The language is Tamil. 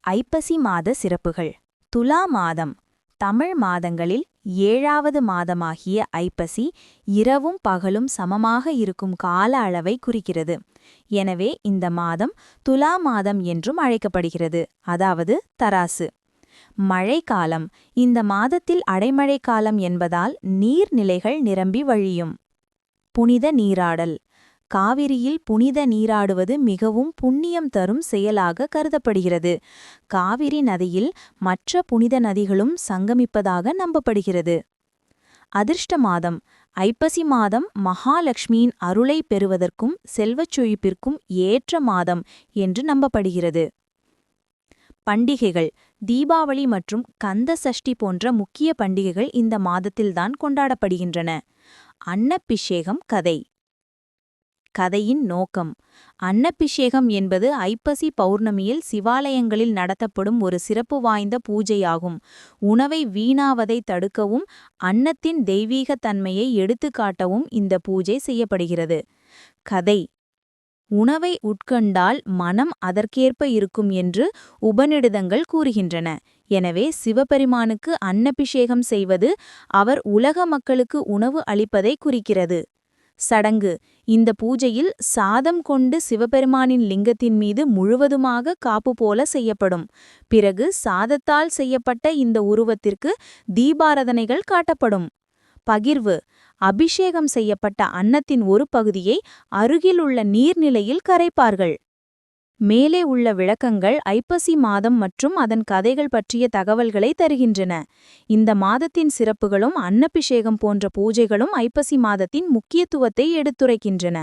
ஐப்பசி மாத சிறப்புகள். துலா மாதம் தமிழ் மாதங்களில் 7வது மாதமாகிய ஐப்பசி இரவும் பகலும் சமமாக இருக்கும் கால அளவை குறிக்கிறது. எனவே இந்த மாதம் துலா மாதம் என்றும் அழைக்கப்படுகிறது, அதாவது தராசு. மழைக்காலம். இந்த மாதத்தில் அடைமழை காலம் என்பதால் நீர்நிலைகள் நிரம்பி வழியும். புனித நீராடல். காவிரியில் புனித நீராடுவது மிகவும் புண்ணியம் தரும் செயலாக கருதப்படுகிறது. காவிரி நதியில் மற்ற புனித நதிகளும் சங்கமிப்பதாக நம்பப்படுகிறது. அதிர்ஷ்ட மாதம். ஐப்பசி மாதம் மகாலட்சுமியின் அருளை பெறுவதற்கும் செல்வச் செழிப்பிற்கும் ஏற்ற மாதம் என்று நம்பப்படுகிறது. பண்டிகைகள். தீபாவளி மற்றும் கந்த சஷ்டி போன்ற முக்கிய பண்டிகைகள் இந்த மாதத்தில்தான் கொண்டாடப்படுகின்றன. அன்னப்பிஷேகம் கதை. கதையின் நோக்கம். அன்னப்பிஷேகம் என்பது ஐப்பசி பௌர்ணமியில் சிவாலயங்களில் நடத்தப்படும் ஒரு சிறப்பு வாய்ந்த பூஜையாகும். உணவை வீணாவதை தடுக்கவும் அன்னத்தின் தெய்வீக தன்மையை எடுத்துக்காட்டவும் இந்த பூஜை செய்யப்படுகிறது. கதை. உணவை உட்கொண்டால் மனம் அதற்கேற்ப இருக்கும் என்று உபநிடதங்கள் கூறுகின்றன. எனவே சிவபெருமானுக்கு அன்னபிஷேகம் செய்வது அவர் உலக மக்களுக்கு உணவு அளிப்பதை குறிக்கிறது. சடங்கு. இந்த பூஜையில் சாதம் கொண்டு சிவபெருமானின் லிங்கத்தின் மீது முழுவதுமாக காப்பு போல செய்யப்படும். பிறகு சாதத்தால் செய்யப்பட்ட இந்த உருவத்திற்கு தீபாராதனைகள் காட்டப்படும். பகிர்வு. அபிஷேகம் செய்யப்பட்ட அன்னத்தின் ஒரு பகுதியை அருகிலுள்ள நீர்நிலையில் கரைப்பார்கள். மேலே உள்ள விளக்கங்கள் ஐப்பசி மாதம் மற்றும் அதன் கதைகள் பற்றிய தகவல்களை தருகின்றன. இந்த மாதத்தின் சிறப்புகளும் அன்னபிஷேகம் போன்ற பூஜைகளும் ஐப்பசி மாதத்தின் முக்கியத்துவத்தை எடுத்துரைக்கின்றன.